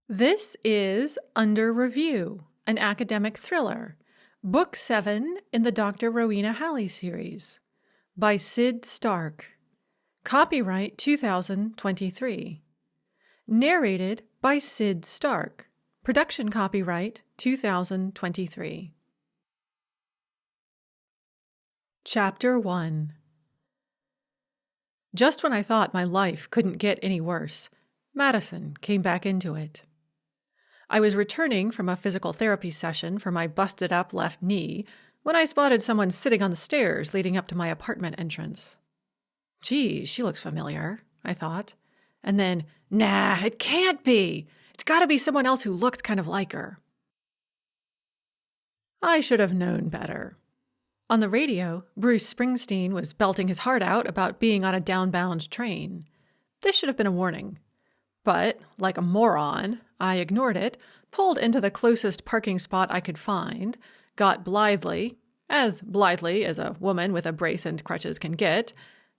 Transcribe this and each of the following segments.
This is Under Review, an academic thriller, Book 7 in the Dr. Rowena Halley series, by Sid Stark. Copyright 2023. Narrated by Sid Stark. Production copyright 2023. Chapter 1. Just when I thought my life couldn't get any worse, Madison came back into it. I was returning from a physical therapy session for my busted-up left knee when I spotted someone sitting on the stairs leading up to my apartment entrance. Gee, she looks familiar, I thought. And then, nah, it can't be. It's got to be someone else who looks kind of like her. I should have known better. On the radio, Bruce Springsteen was belting his heart out about being on a downbound train. This should have been a warning. But, like a moron, I ignored it, pulled into the closest parking spot I could find, got blithely as a woman with a brace and crutches can get,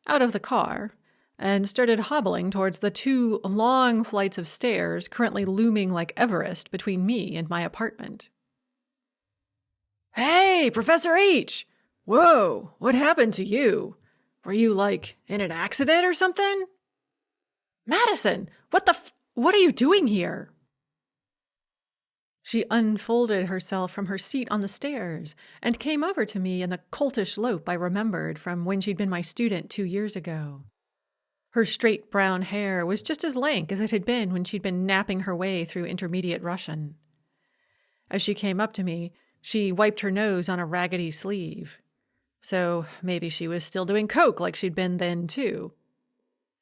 out of the car, and started hobbling towards the 2 long flights of stairs currently looming like Everest between me and my apartment. Hey, Professor H! Whoa, what happened to you? Were you, in an accident or something? Madison, what are you doing here? She unfolded herself from her seat on the stairs and came over to me in the coltish lope I remembered from when she'd been my student 2 years ago. Her straight brown hair was just as lank as it had been when she'd been napping her way through intermediate Russian. As she came up to me, she wiped her nose on a raggedy sleeve. So maybe she was still doing coke like she'd been then, too.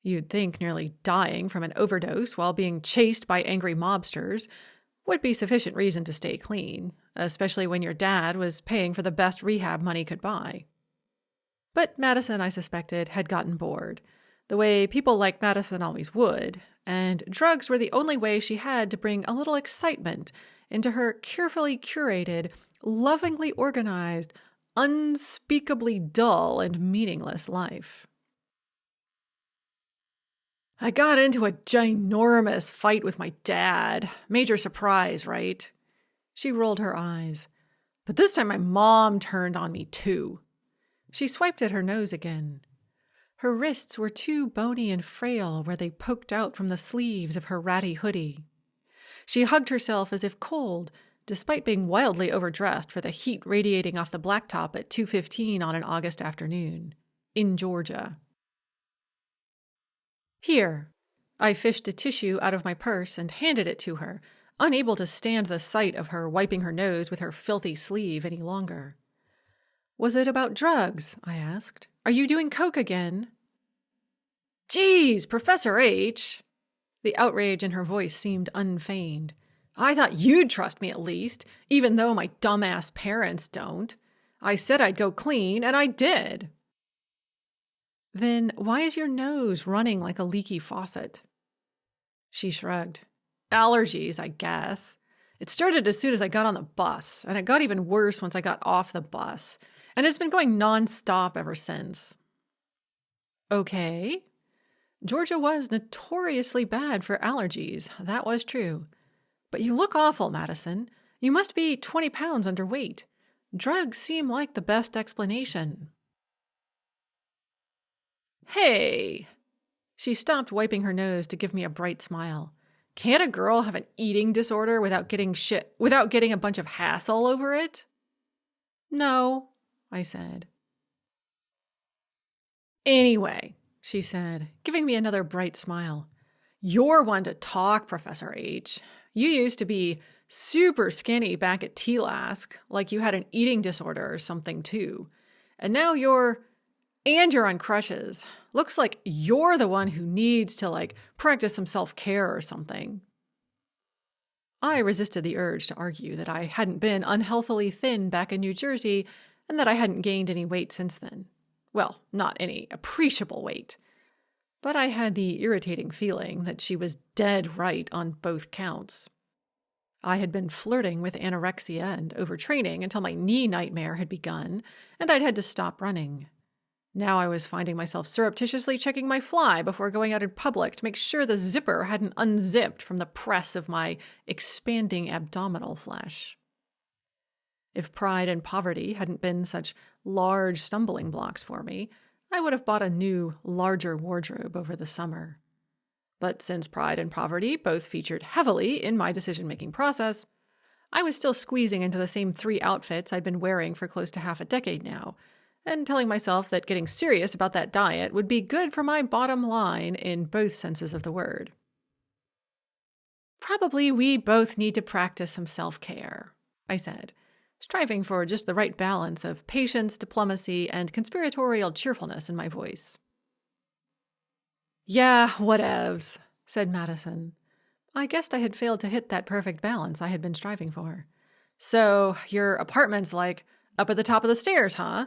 You'd think nearly dying from an overdose while being chased by angry mobsters would be sufficient reason to stay clean, especially when your dad was paying for the best rehab money could buy. But Madison, I suspected, had gotten bored, the way people like Madison always would, and drugs were the only way she had to bring a little excitement into her carefully curated, lovingly organized, unspeakably dull and meaningless life. I got into a ginormous fight with my dad. Major surprise, right? She rolled her eyes. But this time my mom turned on me too. She swiped at her nose again. Her wrists were too bony and frail where they poked out from the sleeves of her ratty hoodie. She hugged herself as if cold, despite being wildly overdressed for the heat radiating off the blacktop at 2:15 on an August afternoon. In Georgia. Here. I fished a tissue out of my purse and handed it to her, unable to stand the sight of her wiping her nose with her filthy sleeve any longer. Was it about drugs? I asked. Are you doing coke again? Geez, Professor H! The outrage in her voice seemed unfeigned. I thought you'd trust me at least, even though my dumbass parents don't. I said I'd go clean, and I did. Then why is your nose running like a leaky faucet? She shrugged. Allergies, I guess. It started as soon as I got on the bus, and it got even worse once I got off the bus, and it's been going nonstop ever since. Okay. Georgia was notoriously bad for allergies, that was true. But you look awful, Madison. You must be 20 pounds underweight. Drugs seem like the best explanation. Hey! She stopped wiping her nose to give me a bright smile. Can't a girl have an eating disorder without getting a bunch of hassle over it? No, I said. Anyway, she said, giving me another bright smile. You're one to talk, Professor H. You used to be super skinny back at T-Lask, like you had an eating disorder or something too. And now you're on crutches. Looks like you're the one who needs to, practice some self-care or something. I resisted the urge to argue that I hadn't been unhealthily thin back in New Jersey and that I hadn't gained any weight since then. Well, not any appreciable weight. But I had the irritating feeling that she was dead right on both counts. I had been flirting with anorexia and overtraining until my knee nightmare had begun, and I'd had to stop running. Now I was finding myself surreptitiously checking my fly before going out in public to make sure the zipper hadn't unzipped from the press of my expanding abdominal flesh. If pride and poverty hadn't been such large stumbling blocks for me, I would have bought a new, larger wardrobe over the summer. But since pride and poverty both featured heavily in my decision-making process, I was still squeezing into the same 3 outfits I'd been wearing for close to half a decade now, and telling myself that getting serious about that diet would be good for my bottom line in both senses of the word. Probably we both need to practice some self-care, I said, striving for just the right balance of patience, diplomacy, and conspiratorial cheerfulness in my voice. Yeah, whatevs, said Madison. I guessed I had failed to hit that perfect balance I had been striving for. So, your apartment's like up at the top of the stairs, huh?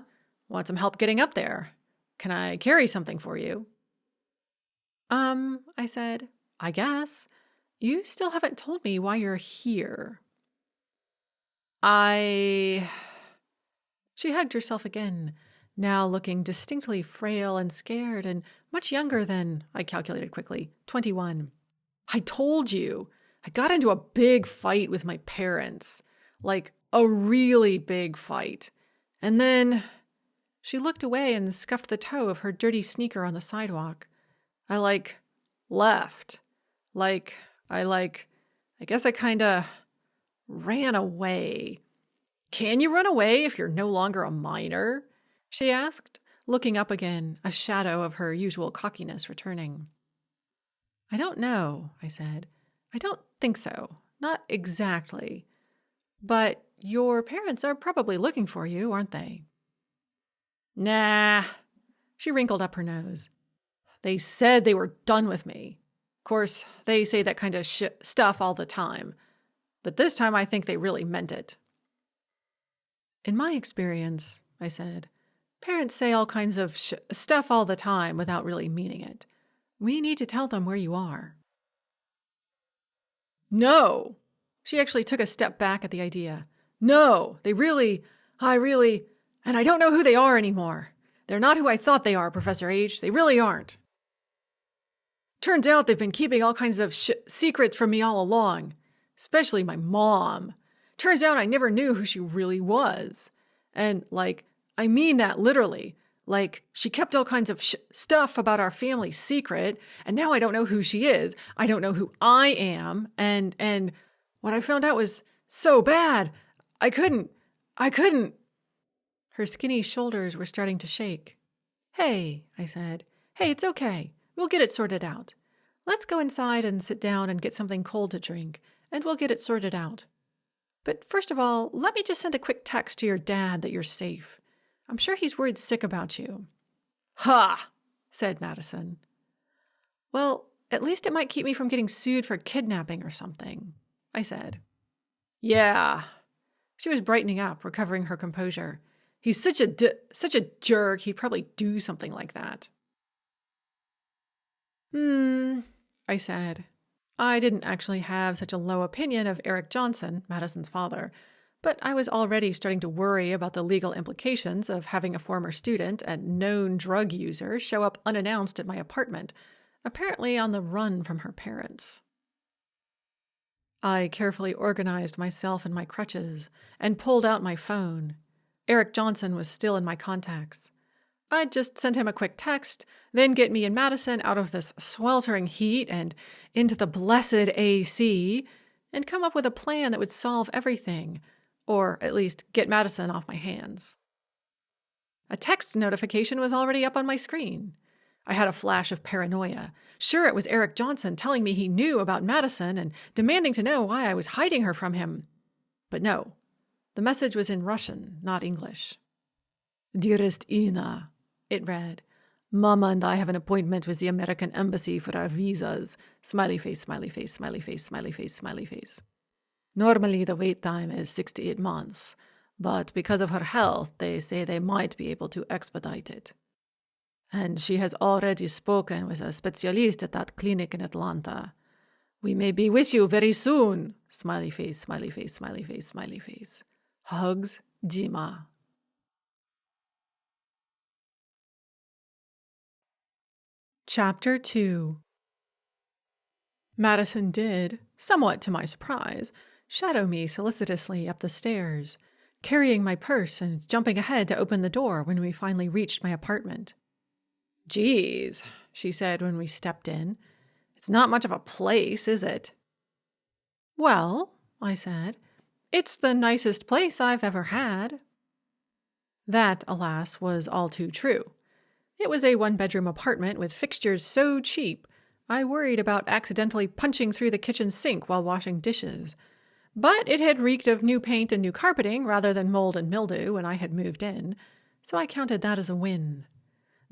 Want some help getting up there? Can I carry something for you? I said, I guess. You still haven't told me why you're here. She hugged herself again, now looking distinctly frail and scared and much younger than, I calculated quickly, 21. I told you, I got into a big fight with my parents. Like, a really big fight. And then she looked away and scuffed the toe of her dirty sneaker on the sidewalk. I left. I guess I kinda ran away. Can you run away if you're no longer a minor? She asked, looking up again, a shadow of her usual cockiness returning. I don't know, I said. I don't think so. Not exactly. But your parents are probably looking for you, aren't they? Nah. She wrinkled up her nose. They said they were done with me. Of course, they say that kind of stuff all the time. But this time I think they really meant it. In my experience, I said, parents say all kinds of stuff all the time without really meaning it. We need to tell them where you are. No. She actually took a step back at the idea. No, and I don't know who they are anymore. They're not who I thought they are, Professor H. They really aren't. Turns out they've been keeping all kinds of secrets from me all along, especially my mom. Turns out I never knew who she really was. And, I mean that literally. She kept all kinds of stuff about our family secret, and now I don't know who she is. I don't know who I am, and what I found out was so bad. I couldn't. Her skinny shoulders were starting to shake. Hey, I said. Hey, it's okay. We'll get it sorted out. Let's go inside and sit down and get something cold to drink, and we'll get it sorted out. But first of all, let me just send a quick text to your dad that you're safe. I'm sure he's worried sick about you. Ha! Said Madison. Well, at least it might keep me from getting sued for kidnapping or something, I said. Yeah. She was brightening up, recovering her composure. He's such a jerk, he'd probably do something like that. I said. I didn't actually have such a low opinion of Eric Johnson, Madison's father, but I was already starting to worry about the legal implications of having a former student and known drug user show up unannounced at my apartment, apparently on the run from her parents. I carefully organized myself and my crutches and pulled out my phone. Eric Johnson was still in my contacts. I'd just send him a quick text, then get me and Madison out of this sweltering heat and into the blessed AC, and come up with a plan that would solve everything, or at least get Madison off my hands. A text notification was already up on my screen. I had a flash of paranoia. Sure, it was Eric Johnson telling me he knew about Madison and demanding to know why I was hiding her from him. But no, the message was in Russian, not English. Dearest Ina, it read, Mama and I have an appointment with the American Embassy for our visas. Smiley face, smiley face, smiley face, smiley face, smiley face. Normally the wait time is 6 to 8 months, but because of her health, they say they might be able to expedite it. And she has already spoken with a specialist at that clinic in Atlanta. We may be with you very soon. Smiley face, smiley face, smiley face, smiley face. Hugs, Dima. Chapter 2. Madison did, somewhat to my surprise, shadow me solicitously up the stairs, carrying my purse and jumping ahead to open the door when we finally reached my apartment. "Geez," she said when we stepped in. "It's not much of a place, is it?" "Well," I said, "it's the nicest place I've ever had." That, alas, was all too true. It was a one-bedroom apartment with fixtures so cheap, I worried about accidentally punching through the kitchen sink while washing dishes. But it had reeked of new paint and new carpeting rather than mold and mildew when I had moved in, so I counted that as a win.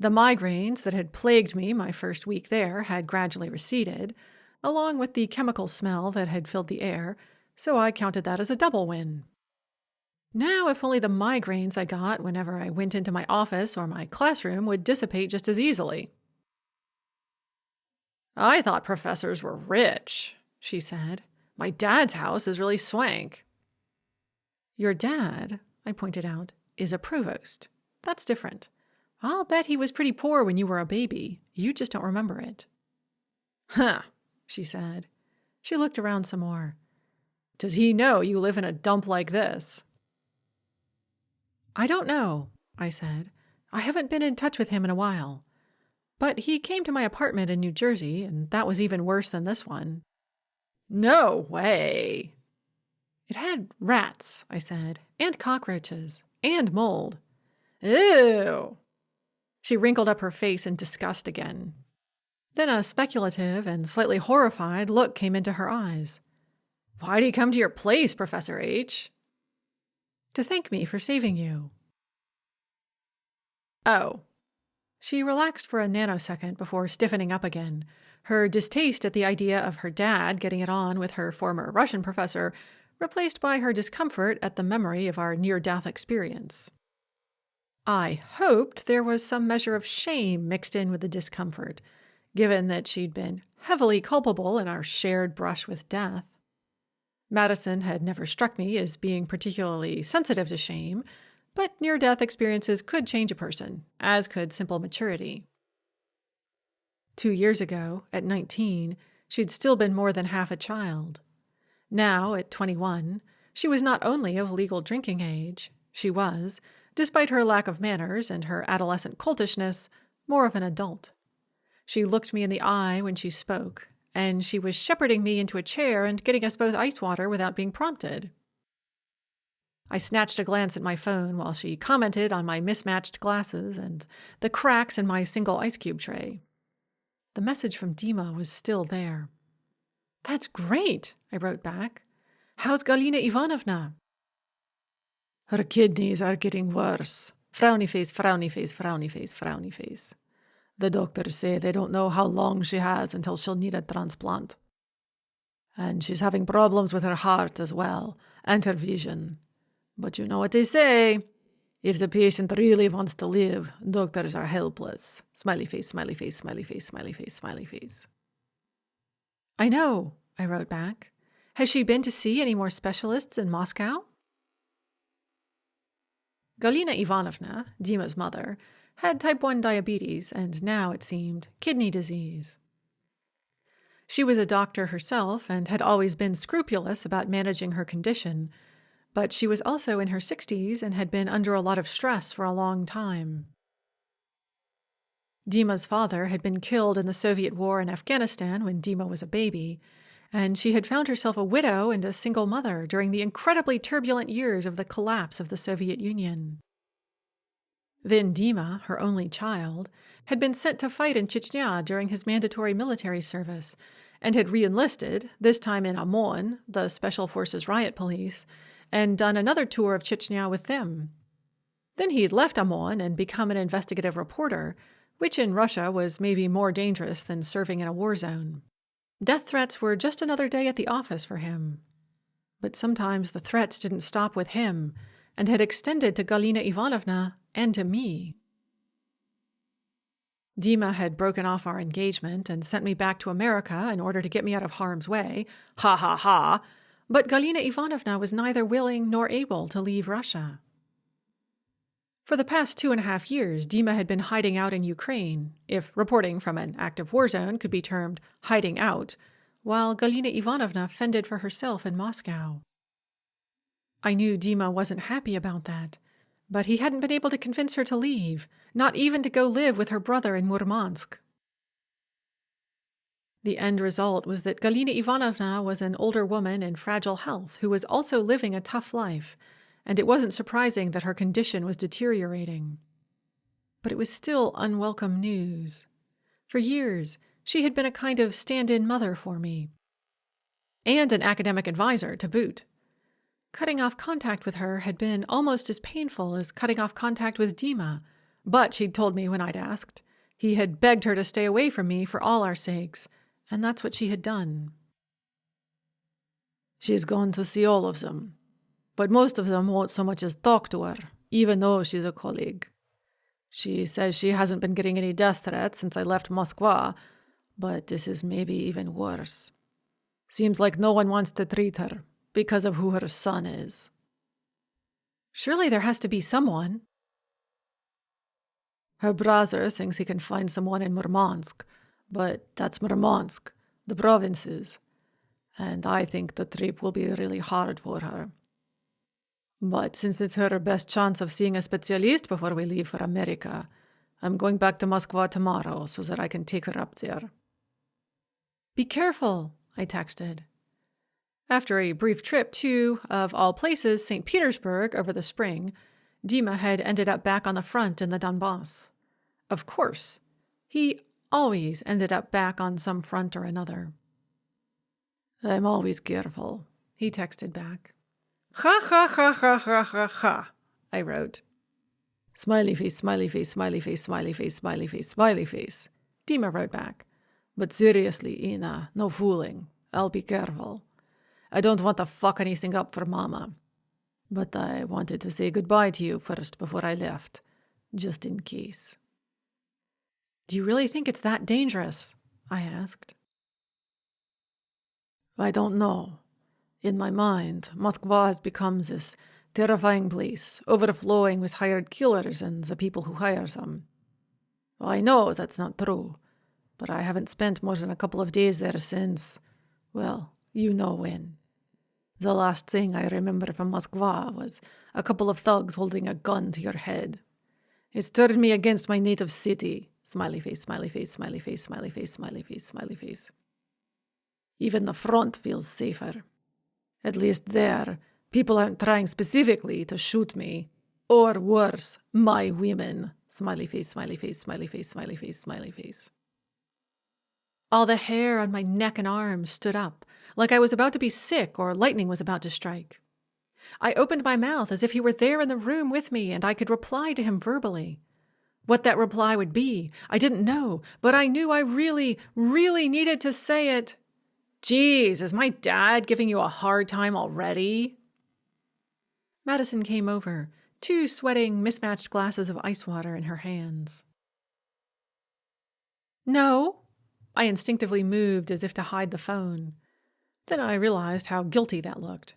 The migraines that had plagued me my first week there had gradually receded, along with the chemical smell that had filled the air, so I counted that as a double win. Now, if only the migraines I got whenever I went into my office or my classroom would dissipate just as easily. "I thought professors were rich," she said. "My dad's house is really swank." "Your dad," I pointed out, "is a provost. That's different. I'll bet he was pretty poor when you were a baby. You just don't remember it." "Huh," she said. She looked around some more. "Does he know you live in a dump like this?" "I don't know," I said. "I haven't been in touch with him in a while. But he came to my apartment in New Jersey, and that was even worse than this one." "No way." "It had rats," I said, "and cockroaches, and mold." "Ew." She wrinkled up her face in disgust again. Then a speculative and slightly horrified look came into her eyes. "Why'd he come to your place, Professor H?" "To thank me for saving you." "Oh." She relaxed for a nanosecond before stiffening up again, her distaste at the idea of her dad getting it on with her former Russian professor replaced by her discomfort at the memory of our near-death experience. I hoped there was some measure of shame mixed in with the discomfort, given that she'd been heavily culpable in our shared brush with death. Madison had never struck me as being particularly sensitive to shame, but near-death experiences could change a person, as could simple maturity. 2 years ago, at 19, she'd still been more than half a child. Now, at 21, she was not only of legal drinking age, she was, despite her lack of manners and her adolescent coltishness, more of an adult. She looked me in the eye when she spoke, and she was shepherding me into a chair and getting us both ice water without being prompted. I snatched a glance at my phone while she commented on my mismatched glasses and the cracks in my single ice cube tray. The message from Dima was still there. "That's great," I wrote back. "How's Galina Ivanovna?" "Her kidneys are getting worse. Frowny face, frowny face, frowny face, frowny face. The doctors say they don't know how long she has until she'll need a transplant. And she's having problems with her heart as well, and her vision. But you know what they say. If the patient really wants to live, doctors are helpless. Smiley face, smiley face, smiley face, smiley face, smiley face." "I know," I wrote back. "Has she been to see any more specialists in Moscow?" Galina Ivanovna, Dima's mother, had type 1 diabetes and now, it seemed, kidney disease. She was a doctor herself and had always been scrupulous about managing her condition, but she was also in her 60s and had been under a lot of stress for a long time. Dima's father had been killed in the Soviet war in Afghanistan when Dima was a baby, and she had found herself a widow and a single mother during the incredibly turbulent years of the collapse of the Soviet Union. Then Dima, her only child, had been sent to fight in Chechnya during his mandatory military service and had re-enlisted, this time in OMON, the Special Forces Riot Police, and done another tour of Chechnya with them. Then he'd left OMON and become an investigative reporter, which in Russia was maybe more dangerous than serving in a war zone. Death threats were just another day at the office for him. But sometimes the threats didn't stop with him and had extended to Galina Ivanovna and to me. Dima had broken off our engagement and sent me back to America in order to get me out of harm's way. Ha ha ha! But Galina Ivanovna was neither willing nor able to leave Russia. For the past 2.5 years, Dima had been hiding out in Ukraine, if reporting from an active war zone could be termed hiding out, while Galina Ivanovna fended for herself in Moscow. I knew Dima wasn't happy about that, but he hadn't been able to convince her to leave, not even to go live with her brother in Murmansk. The end result was that Galina Ivanovna was an older woman in fragile health who was also living a tough life, and it wasn't surprising that her condition was deteriorating. But it was still unwelcome news. For years, she had been a kind of stand-in mother for me, and an academic advisor to boot. Cutting off contact with her had been almost as painful as cutting off contact with Dima, but she'd told me when I'd asked. He had begged her to stay away from me for all our sakes, and that's what she had done. She's gone to see all of them, but most of them won't so much as talk to her, even though she's a colleague. She says she hasn't been getting any death threats since I left Moscow, but this is maybe even worse. Seems like no one wants to treat her because of who her son is. Surely there has to be someone. Her brother thinks he can find someone in Murmansk, but that's Murmansk, the provinces, and I think the trip will be really hard for her. But since it's her best chance of seeing a specialist before we leave for America, I'm going back to Moscow tomorrow so that I can take her up there. Be careful, I texted. After a brief trip to, of all places, St. Petersburg over the spring, Dima had ended up back on the front in the Donbass. Of course, he always ended up back on some front or another. I'm always careful, he texted back. Ha ha ha ha ha ha ha, I wrote. Smiley face, smiley face, smiley face, smiley face, smiley face, smiley face, Dima wrote back. But seriously, Ina, no fooling. I'll be careful. I don't want to fuck anything up for Mama. But I wanted to say goodbye to you first before I left, just in case. Do you really think it's that dangerous? I asked. I don't know. In my mind, Moscow has become this terrifying place, overflowing with hired killers and the people who hire them. I know that's not true, but I haven't spent more than a couple of days there since, well, you know when. The last thing I remember from Moscow was a couple of thugs holding a gun to your head. It's turned me against my native city. Smiley face, smiley face, smiley face, smiley face, smiley face, smiley face. Even the front feels safer. At least there, people aren't trying specifically to shoot me. Or worse, my women. Smiley face, smiley face, smiley face, smiley face, smiley face. All the hair on my neck and arms stood up, like I was about to be sick or lightning was about to strike. I opened my mouth as if he were there in the room with me and I could reply to him verbally. What that reply would be, I didn't know, but I knew I really, really needed to say it. Geez, is my dad giving you a hard time already? Madison came over, 2 sweating, mismatched glasses of ice water in her hands. No. I instinctively moved as if to hide the phone. Then I realized how guilty that looked.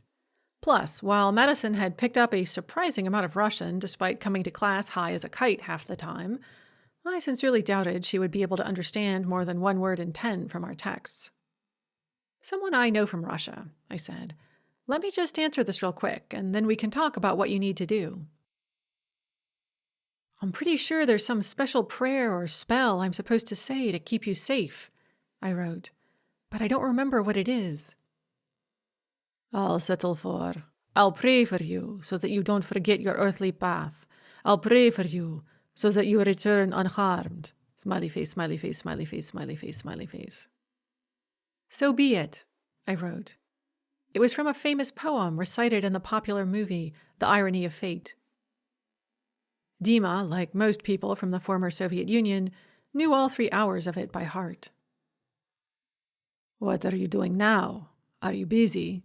Plus, while Madison had picked up a surprising amount of Russian despite coming to class high as a kite half the time, I sincerely doubted she would be able to understand more than 1 word in 10 from our texts. Someone I know from Russia, I said. Let me just answer this real quick, and then we can talk about what you need to do. I'm pretty sure there's some special prayer or spell I'm supposed to say to keep you safe, I wrote, but I don't remember what it is. I'll settle for, I'll pray for you so that you don't forget your earthly path. I'll pray for you so that you return unharmed. Smiley face, smiley face, smiley face, smiley face, smiley face. So be it, I wrote. It was from a famous poem recited in the popular movie, The Irony of Fate. Dima, like most people from the former Soviet Union, knew all 3 hours of it by heart. What are you doing now? Are you busy?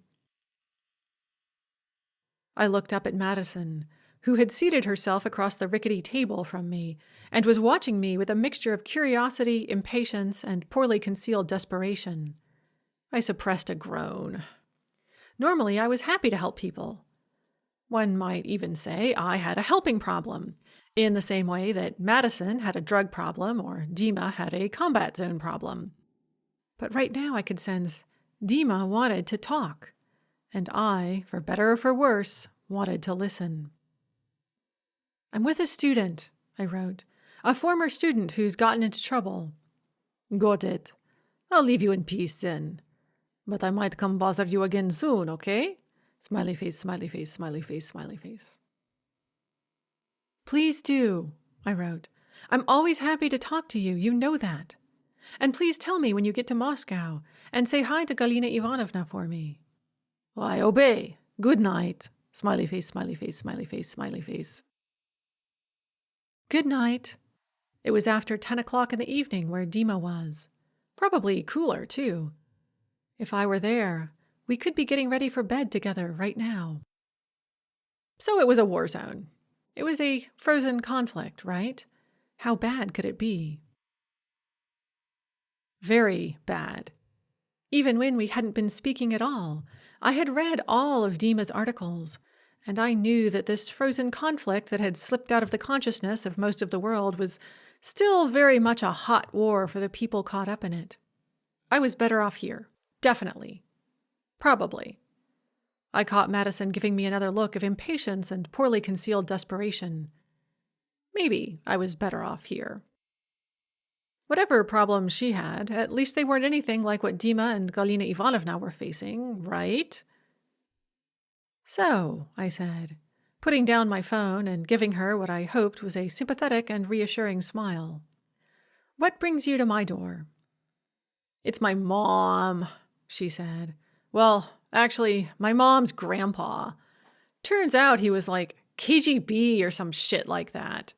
I looked up at Madison, who had seated herself across the rickety table from me and was watching me with a mixture of curiosity, impatience, and poorly concealed desperation. I suppressed a groan. Normally, I was happy to help people. One might even say I had a helping problem, in the same way that Madison had a drug problem or Dima had a combat zone problem. But right now I could sense Dima wanted to talk, and I, for better or for worse, wanted to listen. "I'm with a student," I wrote. "A former student who's gotten into trouble." "Got it. I'll leave you in peace then. But I might come bother you again soon, okay? Smiley face, smiley face, smiley face, smiley face." "Please do," I wrote. "I'm always happy to talk to you, you know that. And please tell me when you get to Moscow, and say hi to Galina Ivanovna for me." "I obey. Good night." Smiley face, smiley face, smiley face, smiley face. Good night. It was after 10 o'clock in the evening where Dima was. Probably cooler, too. If I were there, we could be getting ready for bed together right now. So it was a war zone. It was a frozen conflict, right? How bad could it be? Very bad. Even when we hadn't been speaking at all, I had read all of Dima's articles, and I knew that this frozen conflict that had slipped out of the consciousness of most of the world was still very much a hot war for the people caught up in it. I was better off here. Definitely. Probably. I caught Madison giving me another look of impatience and poorly concealed desperation. Maybe I was better off here. Whatever problems she had, at least they weren't anything like what Dima and Galina Ivanovna were facing, right? "So," I said, putting down my phone and giving her what I hoped was a sympathetic and reassuring smile. "What brings you to my door?" "It's my mom," she said. "Well, actually, my mom's grandpa. Turns out he was like KGB or some shit like that.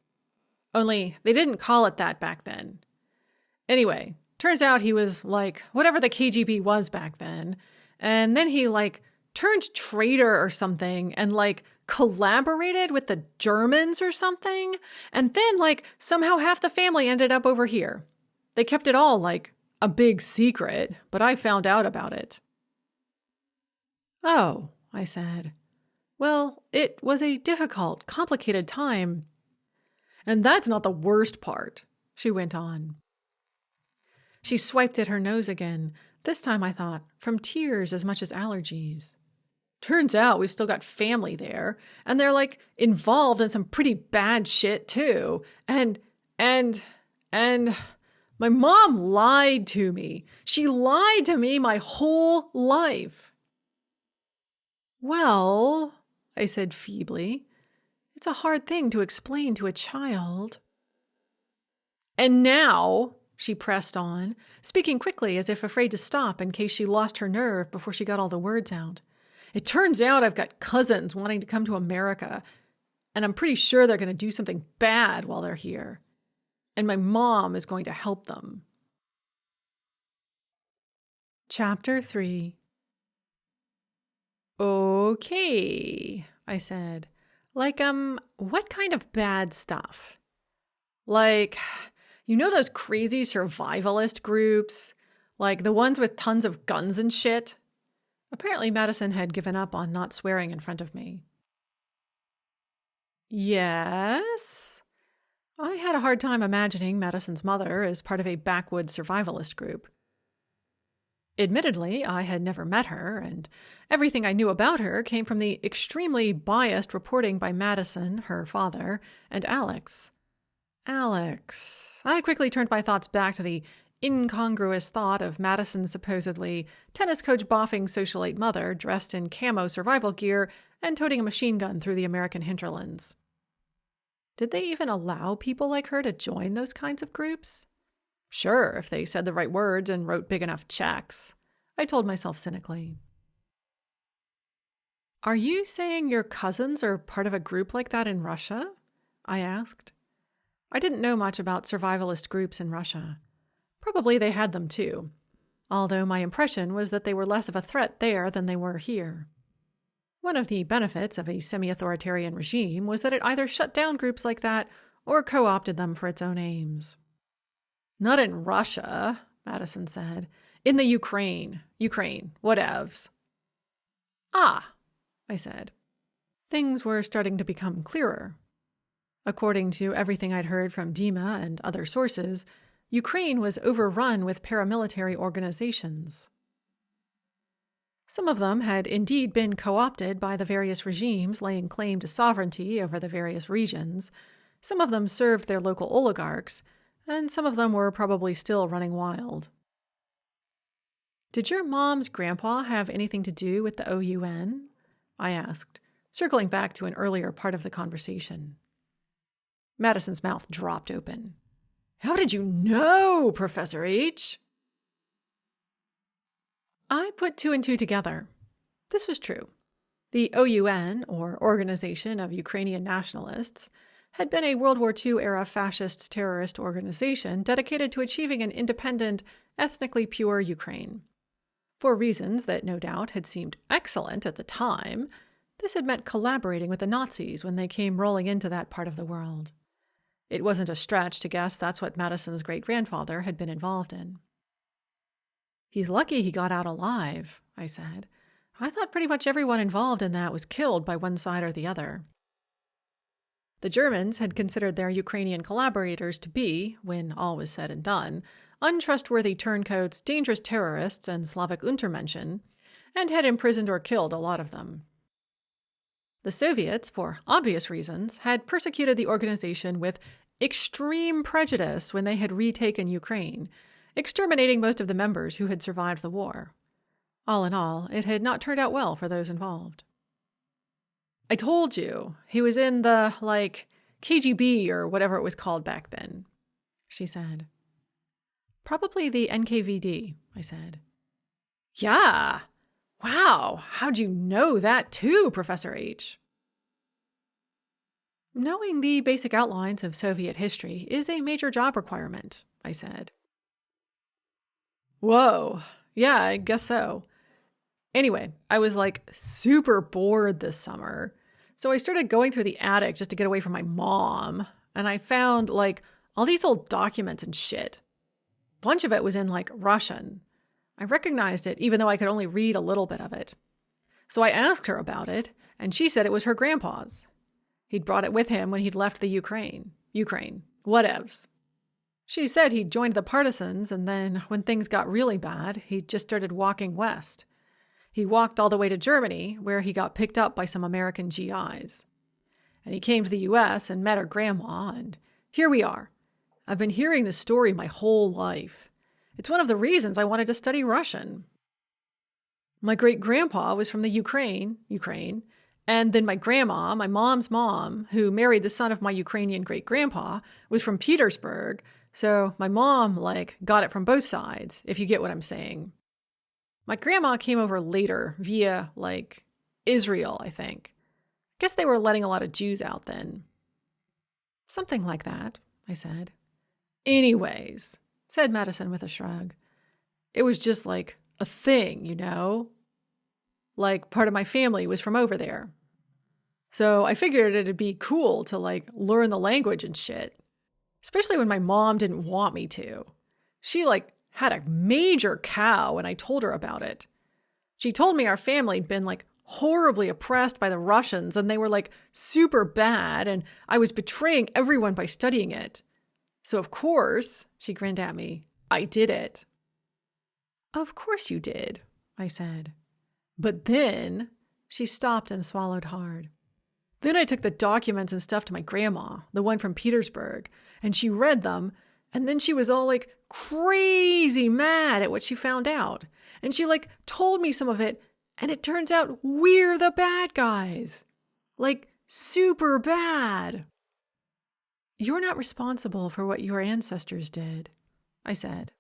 Only they didn't call it that back then. Anyway, turns out he was like whatever the KGB was back then, and then he like turned traitor or something and like collaborated with the Germans or something, and then like somehow half the family ended up over here. They kept it all like a big secret, but I found out about it." "Oh," I said. "Well, it was a difficult, complicated time." "And that's not the worst part," she went on. She swiped at her nose again, this time I thought, from tears as much as allergies. "Turns out we've still got family there, and they're like involved in some pretty bad shit too. And my mom lied to me. She lied to me my whole life." "Well," I said feebly, "it's a hard thing to explain to a child." "And now," she pressed on, speaking quickly as if afraid to stop in case she lost her nerve before she got all the words out, "it turns out I've got cousins wanting to come to America, and I'm pretty sure they're going to do something bad while they're here. And my mom is going to help them." Chapter 3. "Okay," I said. "Like, what kind of bad stuff? Like, you know those crazy survivalist groups? Like the ones with tons of guns and shit?" Apparently Madison had given up on not swearing in front of me. "Yes?" I had a hard time imagining Madison's mother as part of a backwoods survivalist group. Admittedly, I had never met her, and everything I knew about her came from the extremely biased reporting by Madison, her father, and Alex. I quickly turned my thoughts back to the incongruous thought of Madison's supposedly tennis coach boffing socialite mother dressed in camo survival gear and toting a machine gun through the American hinterlands. Did they even allow people like her to join those kinds of groups? Sure, if they said the right words and wrote big enough checks, I told myself cynically. "Are you saying your cousins are part of a group like that in Russia?" I asked. I didn't know much about survivalist groups in Russia. Probably they had them too, although my impression was that they were less of a threat there than they were here. One of the benefits of a semi-authoritarian regime was that it either shut down groups like that or co-opted them for its own aims. "Not in Russia," Madison said. "In the Ukraine, whatevs." "Ah," I said. Things were starting to become clearer. According to everything I'd heard from Dima and other sources, Ukraine was overrun with paramilitary organizations. Some of them had indeed been co-opted by the various regimes laying claim to sovereignty over the various regions. Some of them served their local oligarchs, and some of them were probably still running wild. Did your mom's grandpa have anything to do with the OUN? I asked, circling back to an earlier part of the conversation. Madison's mouth dropped open. How did you know, Professor H? I put two and two together. This was true. The OUN, or Organization of Ukrainian Nationalists, had been a World War II-era fascist terrorist organization dedicated to achieving an independent, ethnically pure Ukraine. For reasons that no doubt had seemed excellent at the time, this had meant collaborating with the Nazis when they came rolling into that part of the world. It wasn't a stretch to guess that's what Madison's great-grandfather had been involved in. He's lucky he got out alive, I said. I thought pretty much everyone involved in that was killed by one side or the other. The Germans had considered their Ukrainian collaborators to be, when all was said and done, untrustworthy turncoats, dangerous terrorists, and Slavic Untermenschen, and had imprisoned or killed a lot of them. The Soviets, for obvious reasons, had persecuted the organization with extreme prejudice when they had retaken Ukraine, exterminating most of the members who had survived the war. All in all, it had not turned out well for those involved. I told you, he was in the, KGB or whatever it was called back then, she said. Probably the NKVD, I said. Yeah! Wow, how'd you know that too, Professor H? Knowing the basic outlines of Soviet history is a major job requirement, I said. Whoa, yeah, I guess so. Anyway, I was super bored this summer, so I started going through the attic just to get away from my mom, and I found all these old documents and shit. A bunch of it was in Russian. I recognized it even though I could only read a little bit of it. So I asked her about it, and she said it was her grandpa's. He'd brought it with him when he'd left the Ukraine, whatevs. She said he'd joined the partisans, and then when things got really bad, he just started walking west. He walked all the way to Germany, where he got picked up by some American GIs. And he came to the U.S. and met her grandma, and here we are. I've been hearing this story my whole life. It's one of the reasons I wanted to study Russian. My great-grandpa was from the Ukraine, and then my grandma, my mom's mom, who married the son of my Ukrainian great-grandpa, was from Petersburg, so my mom, got it from both sides, if you get what I'm saying. My grandma came over later via, Israel, I think. Guess they were letting a lot of Jews out then. Something like that, I said. Anyways, said Madison with a shrug. It was just a thing, part of my family was from over there. So I figured it'd be cool to learn the language and shit. Especially when my mom didn't want me to. She had a major cow when I told her about it. She told me our family'd been horribly oppressed by the Russians and they were super bad and I was betraying everyone by studying it. So of course, she grinned at me, I did it. Of course you did, I said. But then, she stopped and swallowed hard. Then I took the documents and stuff to my grandma, the one from Petersburg, and she read them, and then she was all crazy mad at what she found out. And she told me some of it, and it turns out we're the bad guys. Super bad. You're not responsible for what your ancestors did, I said.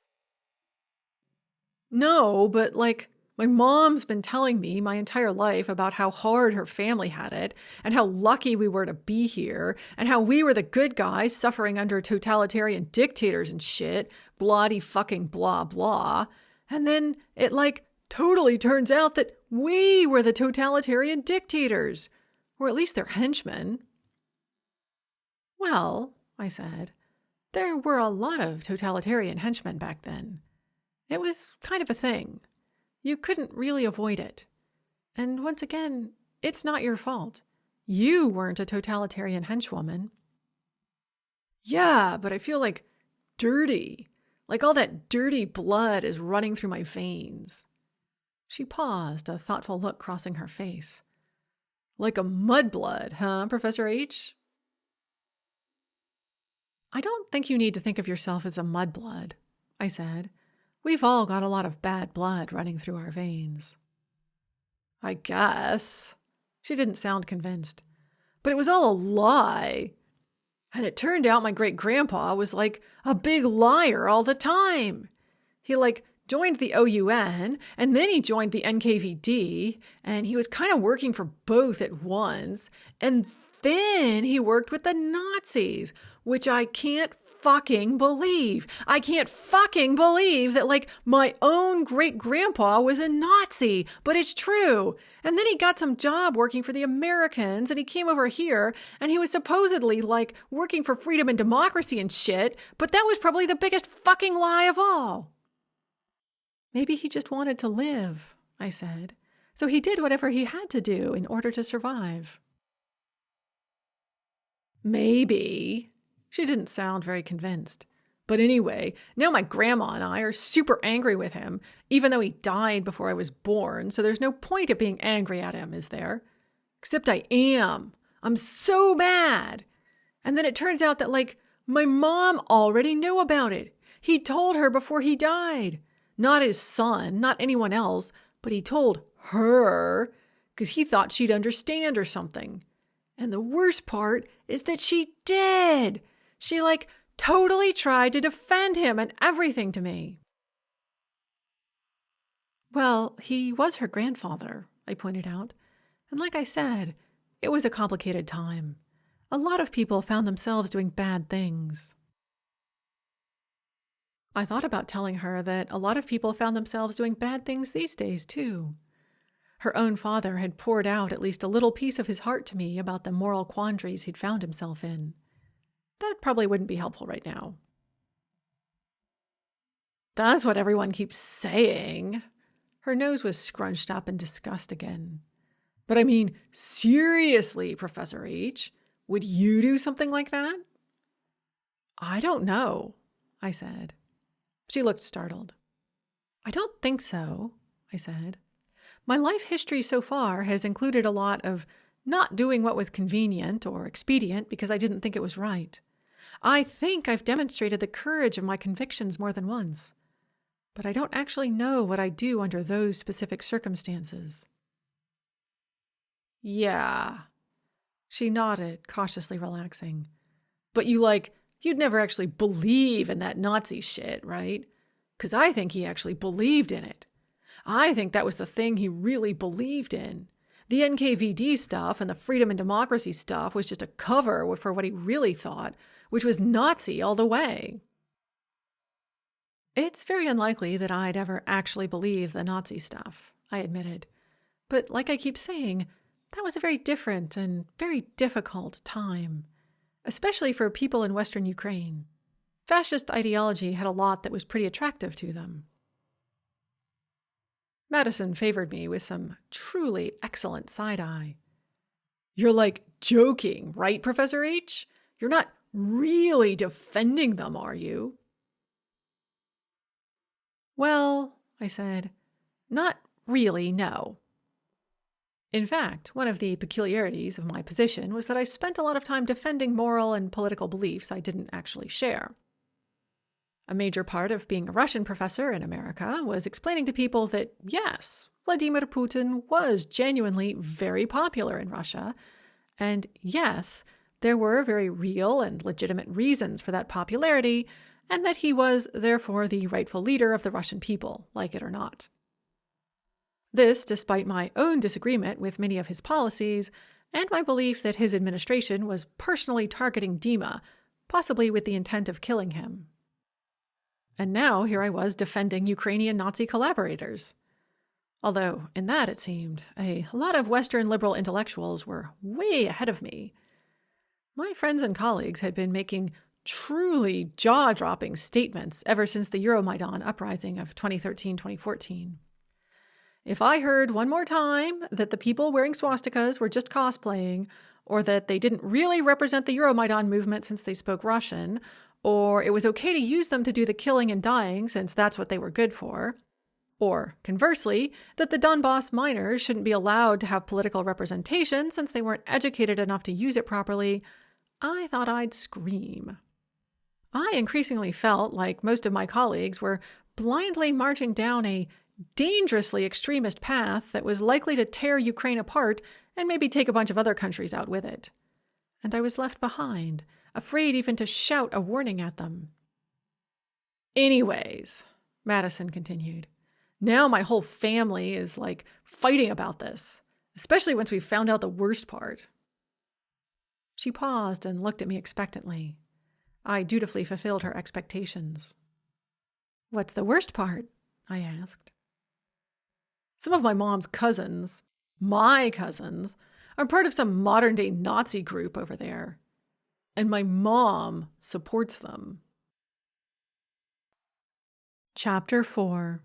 No, but my mom's been telling me my entire life about how hard her family had it and how lucky we were to be here and how we were the good guys suffering under totalitarian dictators and shit, bloody fucking blah blah. And then it totally turns out that we were the totalitarian dictators, or at least their henchmen. Well, I said, there were a lot of totalitarian henchmen back then. It was kind of a thing. You couldn't really avoid it. And once again, it's not your fault. You weren't a totalitarian henchwoman. Yeah, but I feel like dirty. Like all that dirty blood is running through my veins. She paused, a thoughtful look crossing her face. Like a mudblood, huh, Professor H? I don't think you need to think of yourself as a mudblood, I said. We've all got a lot of bad blood running through our veins. I guess. She didn't sound convinced. But it was all a lie. And it turned out my great-grandpa was like a big liar all the time. He joined the OUN, and then he joined the NKVD, and he was kind of working for both at once. And then he worked with the Nazis, which I can't fucking believe. I can't fucking believe that, my own great-grandpa was a Nazi, but it's true. And then he got some job working for the Americans, and he came over here, and he was supposedly, working for freedom and democracy and shit, but that was probably the biggest fucking lie of all. Maybe he just wanted to live, I said, so he did whatever he had to do in order to survive. Maybe. She didn't sound very convinced. But anyway, now my grandma and I are super angry with him, even though he died before I was born, so there's no point of being angry at him, is there? Except I am. I'm so mad. And then it turns out that, my mom already knew about it. He told her before he died. Not his son, not anyone else, but he told her because he thought she'd understand or something. And the worst part is that she did. She, totally tried to defend him and everything to me. Well, he was her grandfather, I pointed out. And like I said, it was a complicated time. A lot of people found themselves doing bad things. I thought about telling her that a lot of people found themselves doing bad things these days, too. Her own father had poured out at least a little piece of his heart to me about the moral quandaries he'd found himself in. That probably wouldn't be helpful right now. That's what everyone keeps saying. Her nose was scrunched up in disgust again. But I mean, seriously, Professor H, would you do something like that? I don't know, I said. She looked startled. I don't think so, I said. My life history so far has included a lot of not doing what was convenient or expedient because I didn't think it was right. I think I've demonstrated the courage of my convictions more than once, but I don't actually know what I'd do under those specific circumstances. Yeah. She nodded, cautiously relaxing. But you'd never actually believe in that Nazi shit, right? 'Cause I think he actually believed in it. I think that was the thing he really believed in. The NKVD stuff and the freedom and democracy stuff was just a cover for what he really thought, which was Nazi all the way. It's very unlikely that I'd ever actually believe the Nazi stuff, I admitted. But like I keep saying, that was a very different and very difficult time, especially for people in Western Ukraine. Fascist ideology had a lot that was pretty attractive to them. Madison favored me with some truly excellent side-eye. You're joking, right, Professor H? You're not really defending them, are you? Well, I said, not really, no. In fact, one of the peculiarities of my position was that I spent a lot of time defending moral and political beliefs I didn't actually share. A major part of being a Russian professor in America was explaining to people that, yes, Vladimir Putin was genuinely very popular in Russia, and yes, there were very real and legitimate reasons for that popularity, and that he was, therefore, the rightful leader of the Russian people, like it or not. This despite my own disagreement with many of his policies, and my belief that his administration was personally targeting Dima, possibly with the intent of killing him. And now here I was defending Ukrainian Nazi collaborators. Although, in that, it seemed, a lot of Western liberal intellectuals were way ahead of me. My friends and colleagues had been making truly jaw-dropping statements ever since the Euromaidan uprising of 2013-2014. If I heard one more time that the people wearing swastikas were just cosplaying, or that they didn't really represent the Euromaidan movement since they spoke Russian, or it was okay to use them to do the killing and dying since that's what they were good for, or, conversely, that the Donbass miners shouldn't be allowed to have political representation since they weren't educated enough to use it properly, I thought I'd scream. I increasingly felt like most of my colleagues were blindly marching down a dangerously extremist path that was likely to tear Ukraine apart and maybe take a bunch of other countries out with it. And I was left behind, afraid even to shout a warning at them. Anyways, Madison continued, now my whole family is fighting about this, especially once we found out the worst part. She paused and looked at me expectantly. I dutifully fulfilled her expectations. What's the worst part? I asked. Some of my mom's cousins, my cousins, are part of some modern-day Nazi group over there. And my mom supports them. Chapter 4.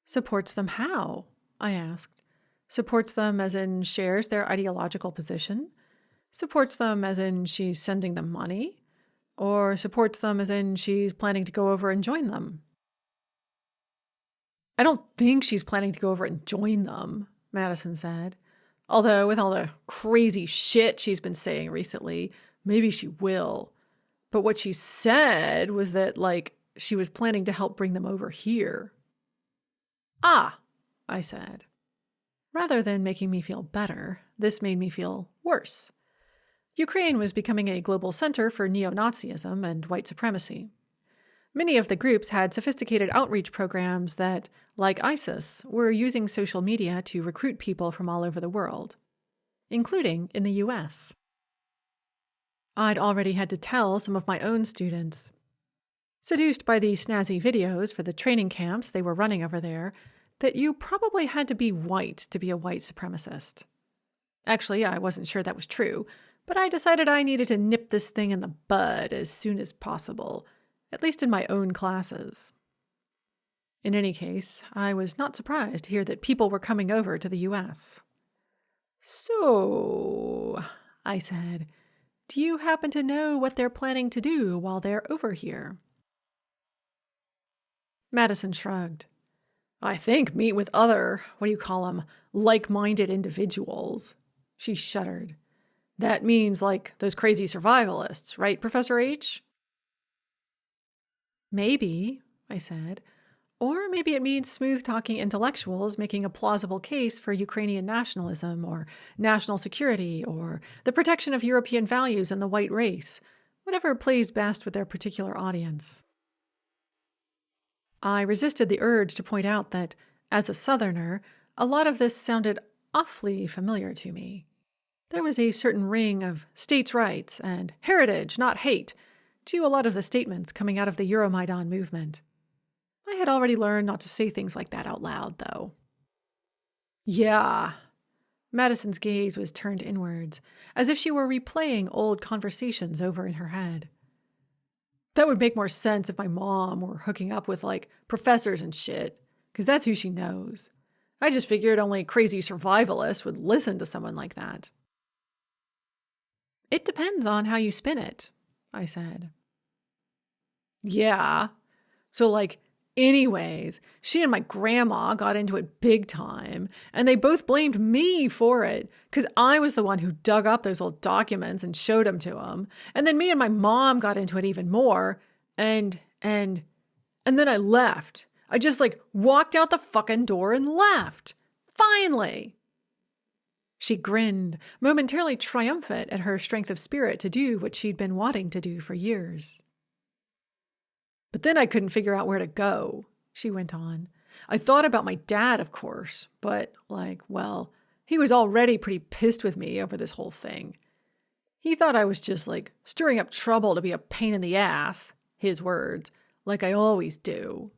Supports them how? I asked. Supports them as in shares their ideological position? Supports them as in she's sending them money? Or supports them as in she's planning to go over and join them? I don't think she's planning to go over and join them, Madison said. Although with all the crazy shit she's been saying recently, maybe she will. But what she said was that, she was planning to help bring them over here. Ah, I said. Rather than making me feel better, this made me feel worse. Ukraine was becoming a global center for neo-Nazism and white supremacy. Many of the groups had sophisticated outreach programs that, like ISIS, were using social media to recruit people from all over the world, including in the U.S. I'd already had to tell some of my own students. Seduced by the snazzy videos for the training camps they were running over there, that you probably had to be white to be a white supremacist. Actually, I wasn't sure that was true, but I decided I needed to nip this thing in the bud as soon as possible, at least in my own classes. In any case, I was not surprised to hear that people were coming over to the U.S. So, I said, do you happen to know what they're planning to do while they're over here? Madison shrugged. I think meet with other, like-minded individuals. She shuddered. That means those crazy survivalists, right, Professor H? Maybe, I said. Or maybe it means smooth-talking intellectuals making a plausible case for Ukrainian nationalism or national security or the protection of European values and the white race, whatever plays best with their particular audience. I resisted the urge to point out that, as a Southerner, a lot of this sounded awfully familiar to me. There was a certain ring of states' rights and heritage, not hate, to a lot of the statements coming out of the Euromaidan movement. I had already learned not to say things like that out loud, though. Yeah. Madison's gaze was turned inwards, as if she were replaying old conversations over in her head. That would make more sense if my mom were hooking up with, professors and shit, because that's who she knows. I just figured only crazy survivalists would listen to someone like that. It depends on how you spin it, I said. Yeah. So, anyways, she and my grandma got into it big time, and they both blamed me for it, because I was the one who dug up those old documents and showed them to them. And then me and my mom got into it even more, and then I left. I just, walked out the fucking door and left. Finally! She grinned, momentarily triumphant at her strength of spirit to do what she'd been wanting to do for years. But then I couldn't figure out where to go, she went on. I thought about my dad, of course, but, he was already pretty pissed with me over this whole thing. He thought I was just, stirring up trouble to be a pain in the ass, his words, like I always do.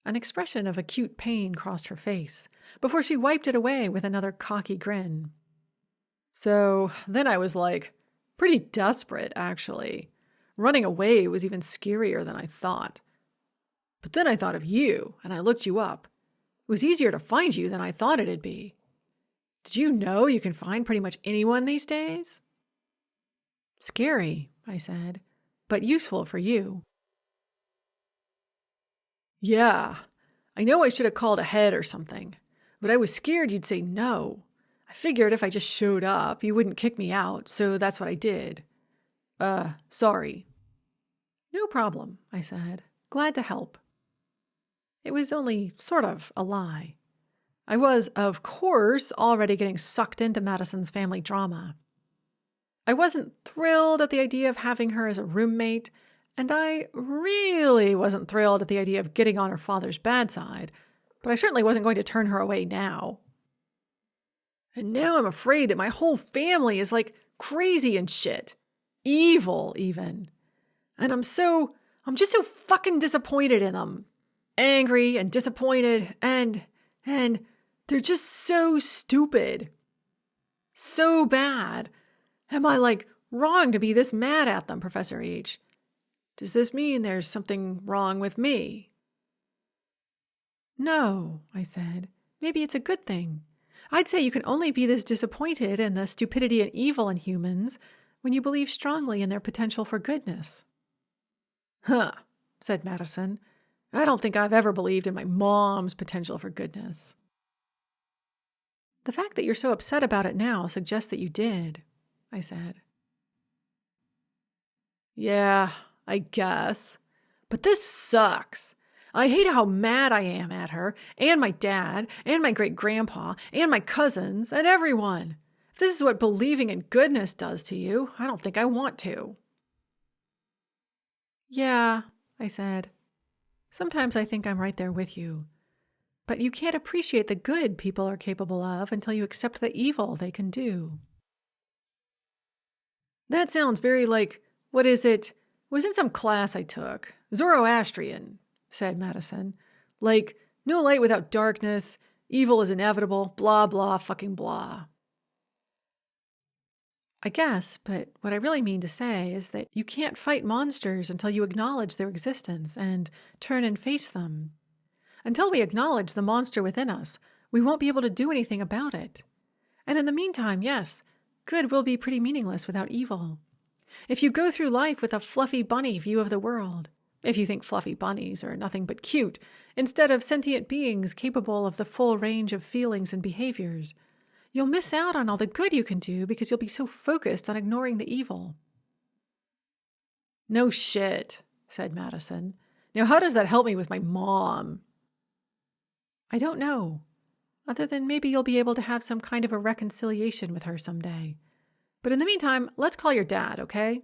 An expression of acute pain crossed her face, before she wiped it away with another cocky grin. So then I was, pretty desperate, actually. Running away was even scarier than I thought. But then I thought of you, and I looked you up. It was easier to find you than I thought it'd be. Did you know you can find pretty much anyone these days? Scary, I said, but useful for you. Yeah, I know I should have called ahead or something, but I was scared you'd say no. I figured if I just showed up, you wouldn't kick me out, so that's what I did. Sorry. No problem, I said, glad to help. It was only sort of a lie. I was, of course, already getting sucked into Madison's family drama. I wasn't thrilled at the idea of having her as a roommate, and I really wasn't thrilled at the idea of getting on her father's bad side, but I certainly wasn't going to turn her away now. And now I'm afraid that my whole family is like crazy and shit. Evil, even. And I'm just so fucking disappointed in them. Angry and disappointed, and they're just so stupid. So bad. Am I, wrong to be this mad at them, Professor H? Does this mean there's something wrong with me? No, I said. Maybe it's a good thing. I'd say you can only be this disappointed in the stupidity and evil in humans when you believe strongly in their potential for goodness. Huh, said Madison. I don't think I've ever believed in my mom's potential for goodness. The fact that you're so upset about it now suggests that you did, I said. Yeah, I guess. But this sucks. I hate how mad I am at her, and my dad, and my great-grandpa, and my cousins, and everyone. If this is what believing in goodness does to you, I don't think I want to. Yeah, I said. Sometimes I think I'm right there with you. But you can't appreciate the good people are capable of until you accept the evil they can do. That sounds very what is it? It was in some class I took. Zoroastrian, said Madison. No light without darkness, evil is inevitable, blah, blah, fucking blah. I guess, but what I really mean to say is that you can't fight monsters until you acknowledge their existence and turn and face them. Until we acknowledge the monster within us, we won't be able to do anything about it. And in the meantime, yes, good will be pretty meaningless without evil. If you go through life with a fluffy bunny view of the world, if you think fluffy bunnies are nothing but cute, instead of sentient beings capable of the full range of feelings and behaviors, you'll miss out on all the good you can do because you'll be so focused on ignoring the evil. No shit, said Madison. Now how does that help me with my mom? I don't know, other than maybe you'll be able to have some kind of a reconciliation with her someday. But in the meantime, let's call your dad, okay?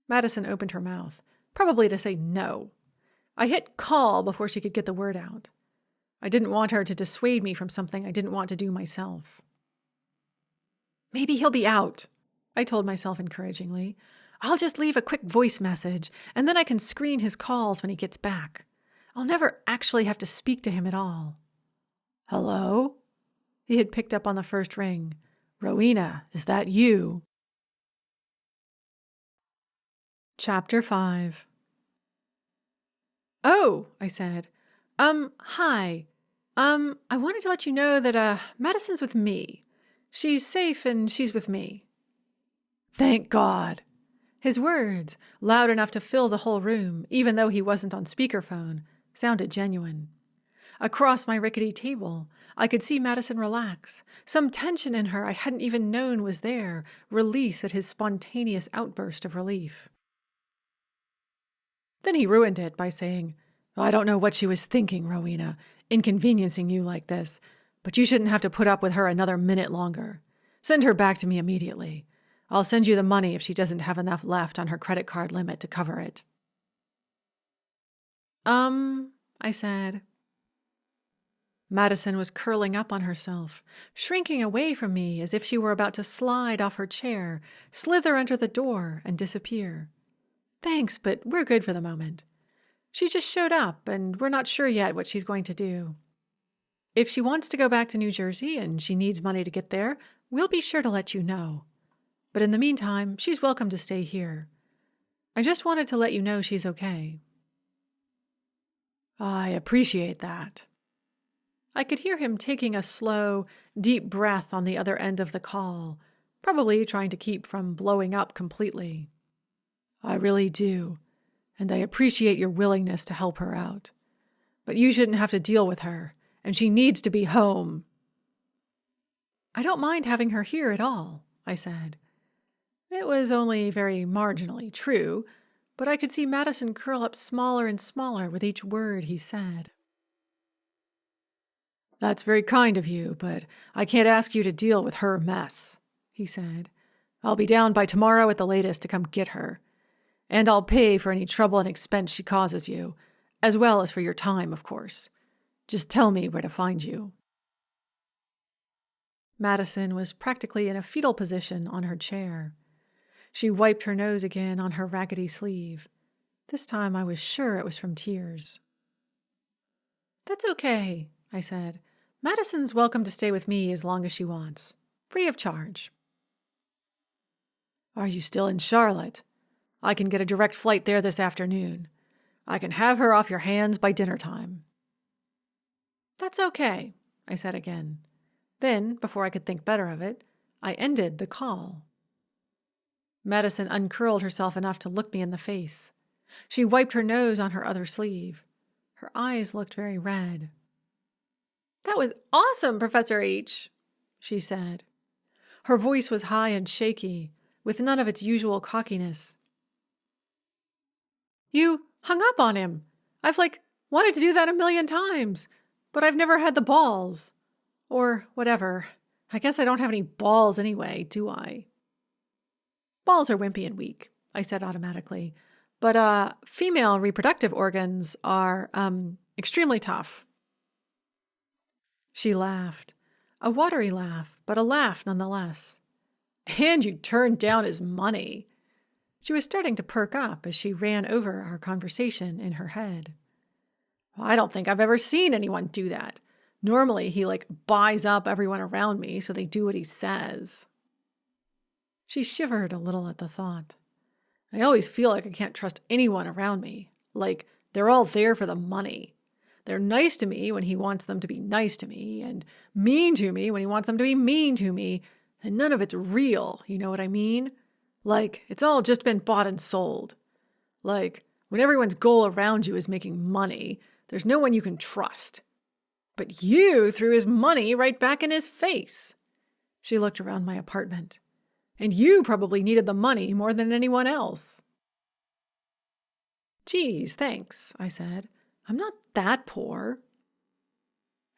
Madison opened her mouth, probably to say no. I hit call before she could get the word out. I didn't want her to dissuade me from something I didn't want to do myself. Maybe he'll be out, I told myself encouragingly. I'll just leave a quick voice message, and then I can screen his calls when he gets back. I'll never actually have to speak to him at all. Hello? He had picked up on the first ring. Rowena, is that you? Chapter 5. Oh, I said. Hi. I wanted to let you know that, Madison's with me. She's safe and she's with me. Thank God. His words, loud enough to fill the whole room, even though he wasn't on speakerphone, sounded genuine. Across my rickety table, I could see Madison relax. Some tension in her I hadn't even known was there, release at his spontaneous outburst of relief. Then he ruined it by saying, I don't know what she was thinking, Rowena, inconveniencing you like this, but you shouldn't have to put up with her another minute longer. Send her back to me immediately. I'll send you the money if she doesn't have enough left on her credit card limit to cover it. I said. Madison was curling up on herself, shrinking away from me as if she were about to slide off her chair, slither under the door, and disappear. Thanks, but we're good for the moment. She just showed up, and we're not sure yet what she's going to do. If she wants to go back to New Jersey and she needs money to get there, we'll be sure to let you know. But in the meantime, she's welcome to stay here. I just wanted to let you know she's okay. I appreciate that. I could hear him taking a slow, deep breath on the other end of the call, probably trying to keep from blowing up completely. I really do, and I appreciate your willingness to help her out. But you shouldn't have to deal with her, and she needs to be home. I don't mind having her here at all, I said. It was only very marginally true, but I could see Madison curl up smaller and smaller with each word he said. That's very kind of you, but I can't ask you to deal with her mess, he said. I'll be down by tomorrow at the latest to come get her. And I'll pay for any trouble and expense she causes you, as well as for your time, of course. Just tell me where to find you. Madison was practically in a fetal position on her chair. She wiped her nose again on her raggedy sleeve. This time I was sure it was from tears. That's okay, I said. Madison's welcome to stay with me as long as she wants. Free of charge. Are you still in Charlotte? I can get a direct flight there this afternoon. I can have her off your hands by dinner time. That's okay, I said again. Then, before I could think better of it, I ended the call. Madison uncurled herself enough to look me in the face. She wiped her nose on her other sleeve. Her eyes looked very red. That was awesome, Professor H., she said. Her voice was high and shaky, with none of its usual cockiness. You hung up on him. I've wanted to do that 1,000,000 times, but I've never had the balls. Or whatever. I guess I don't have any balls anyway, do I? Balls are wimpy and weak, I said automatically. But female reproductive organs are, extremely tough. She laughed. A watery laugh, but a laugh nonetheless. And you turned down his money. She was starting to perk up as she ran over our conversation in her head. I don't think I've ever seen anyone do that. Normally, he buys up everyone around me so they do what he says. She shivered a little at the thought. I always feel like I can't trust anyone around me. They're all there for the money. They're nice to me when he wants them to be nice to me, and mean to me when he wants them to be mean to me, and none of it's real, you know what I mean? It's all just been bought and sold. When everyone's goal around you is making money, there's no one you can trust. But you threw his money right back in his face. She looked around my apartment. And you probably needed the money more than anyone else. Geez, thanks, I said. I'm not that poor.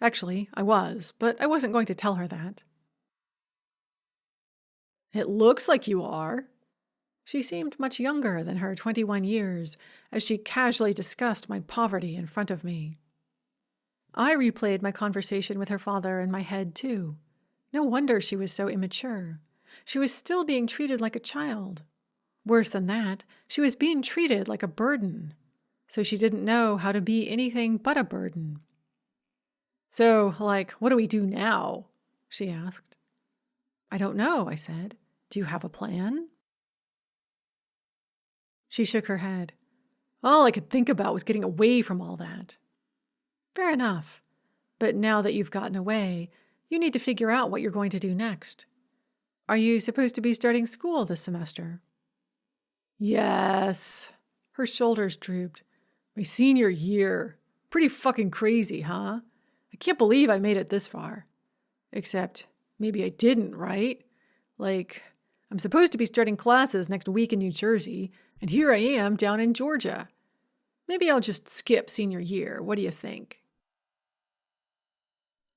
Actually, I was, but I wasn't going to tell her that. It looks like you are. She seemed much younger than her 21 years as she casually discussed my poverty in front of me. I replayed my conversation with her father in my head, too. No wonder she was so immature. She was still being treated like a child. Worse than that, she was being treated like a burden. So she didn't know how to be anything but a burden. So, what do we do now? She asked. I don't know, I said. Do you have a plan? She shook her head. All I could think about was getting away from all that. Fair enough. But now that you've gotten away, you need to figure out what you're going to do next. Are you supposed to be starting school this semester? Yes. Her shoulders drooped. My senior year. Pretty fucking crazy, huh? I can't believe I made it this far. Except, maybe I didn't, right? I'm supposed to be starting classes next week in New Jersey, and here I am down in Georgia. Maybe I'll just skip senior year. What do you think?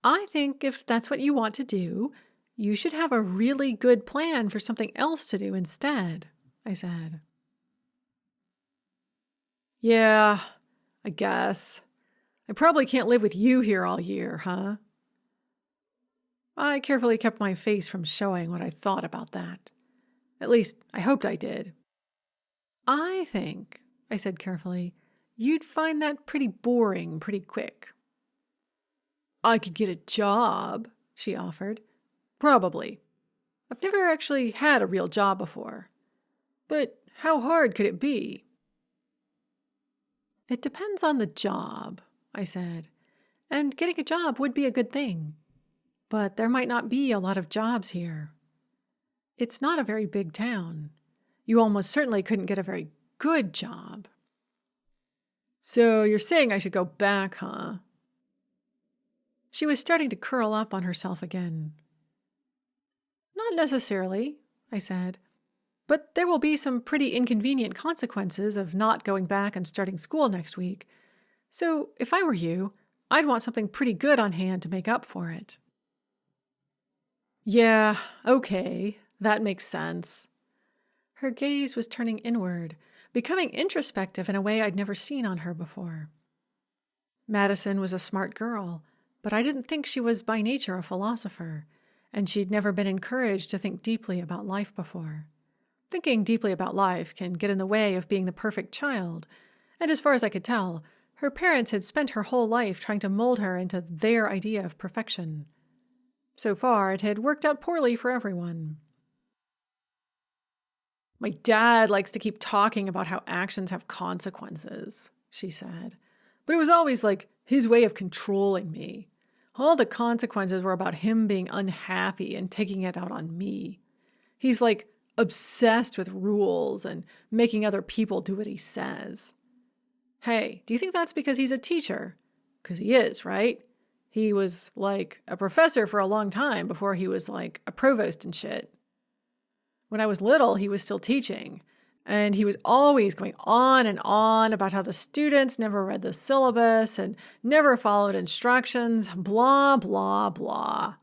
I think if that's what you want to do, you should have a really good plan for something else to do instead, I said. Yeah, I guess. I probably can't live with you here all year, huh? I carefully kept my face from showing what I thought about that. At least, I hoped I did. I think, I said carefully, you'd find that pretty boring pretty quick. I could get a job, she offered. Probably. I've never actually had a real job before. But how hard could it be? It depends on the job, I said. And getting a job would be a good thing. But there might not be a lot of jobs here. It's not a very big town. You almost certainly couldn't get a very good job. So you're saying I should go back, huh? She was starting to curl up on herself again. Not necessarily, I said. But there will be some pretty inconvenient consequences of not going back and starting school next week. So if I were you, I'd want something pretty good on hand to make up for it. Yeah, okay, that makes sense. Her gaze was turning inward, becoming introspective in a way I'd never seen on her before. Madison was a smart girl, but I didn't think she was by nature a philosopher, and she'd never been encouraged to think deeply about life before. Thinking deeply about life can get in the way of being the perfect child, and as far as I could tell, her parents had spent her whole life trying to mold her into their idea of perfection. So far, it had worked out poorly for everyone. My dad likes to keep talking about how actions have consequences, she said. But it was always like his way of controlling me. All the consequences were about him being unhappy and taking it out on me. He's like obsessed with rules and making other people do what he says. Hey, do you think that's because he's a teacher? Because he is, right? He was like a professor for a long time before he was like a provost and shit. When I was little, he was still teaching, and he was always going on and on about how the students never read the syllabus and never followed instructions, blah, blah, blah.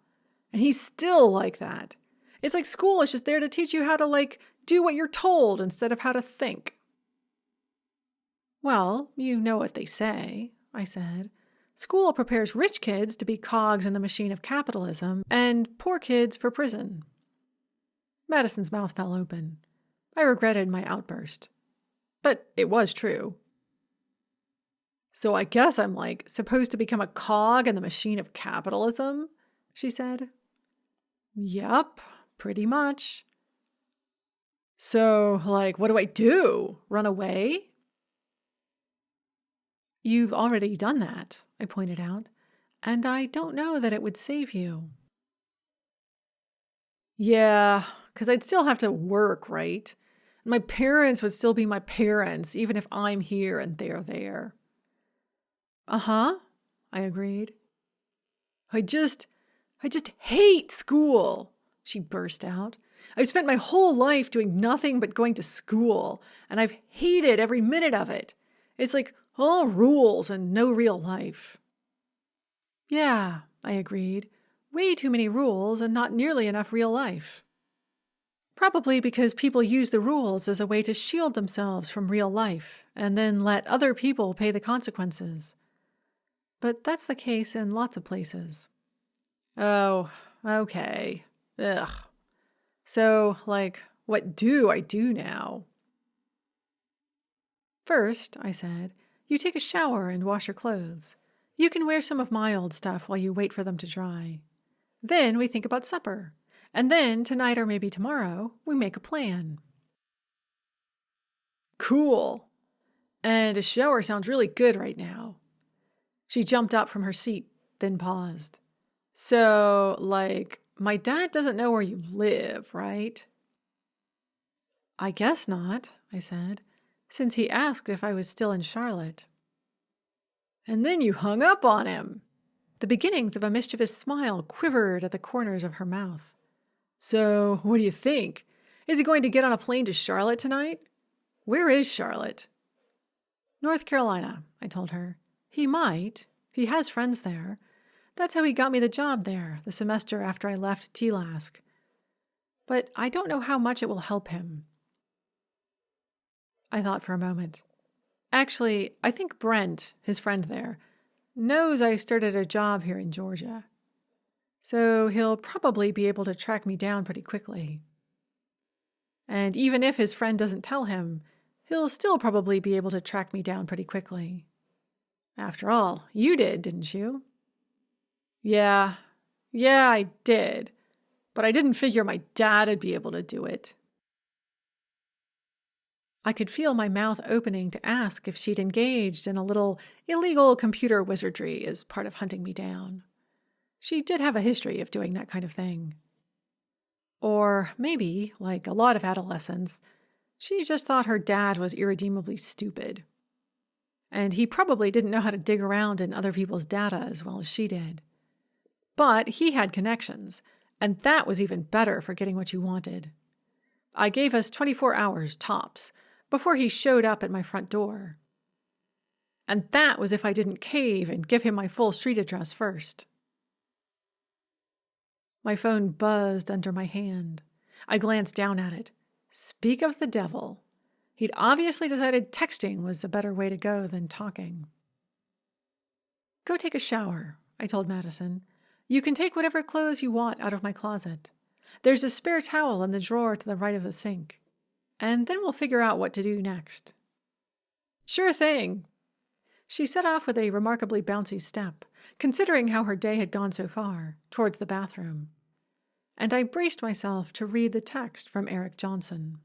And he's still like that. It's like school is just there to teach you how to, like, do what you're told instead of how to think. Well, you know what they say, I said. School prepares rich kids to be cogs in the machine of capitalism and poor kids for prison. Madison's mouth fell open. I regretted my outburst. But it was true. So I guess I'm, like, supposed to become a cog in the machine of capitalism, she said. Yup, pretty much. So, like, what do I do? Run away? You've already done that, I pointed out, and I don't know that it would save you. Yeah, because I'd still have to work, right? My parents would still be my parents, even if I'm here and they're there. Uh-huh, I agreed. I just hate school, she burst out. I've spent my whole life doing nothing but going to school, and I've hated every minute of it. It's like all rules and no real life. Yeah, I agreed. Way too many rules and not nearly enough real life. Probably because people use the rules as a way to shield themselves from real life and then let other people pay the consequences. But that's the case in lots of places. Oh, okay. Ugh. So, like, what do I do now? First, I said, you take a shower and wash your clothes. You can wear some of my old stuff while you wait for them to dry. Then we think about supper. And then, tonight or maybe tomorrow, we make a plan. Cool. And a shower sounds really good right now. She jumped up from her seat, then paused. So, like, my dad doesn't know where you live, right? I guess not, I said, since he asked if I was still in Charlotte. And then you hung up on him. The beginnings of a mischievous smile quivered at the corners of her mouth. So, what do you think? Is he going to get on a plane to Charlotte tonight? Where is Charlotte? North Carolina, I told her. He might. He has friends there. That's how he got me the job there, the semester after I left T-Lask. But I don't know how much it will help him. I thought for a moment. Actually, I think Brent, his friend there, knows I started a job here in Georgia. So he'll probably be able to track me down pretty quickly. And even if his friend doesn't tell him, he'll still probably be able to track me down pretty quickly. After all, you did, didn't you? Yeah, I did. But I didn't figure my dad'd be able to do it. I could feel my mouth opening to ask if she'd engaged in a little illegal computer wizardry as part of hunting me down. She did have a history of doing that kind of thing. Or maybe, like a lot of adolescents, she just thought her dad was irredeemably stupid. And he probably didn't know how to dig around in other people's data as well as she did. But he had connections, and that was even better for getting what you wanted. I gave us 24 hours tops before he showed up at my front door. And that was if I didn't cave and give him my full street address first. My phone buzzed under my hand. I glanced down at it. Speak of the devil. He'd obviously decided texting was a better way to go than talking. Go take a shower, I told Madison. You can take whatever clothes you want out of my closet. There's a spare towel in the drawer to the right of the sink. And then we'll figure out what to do next. Sure thing. She set off with a remarkably bouncy step, considering how her day had gone so far, towards the bathroom. And I braced myself to read the text from Eric Johnson.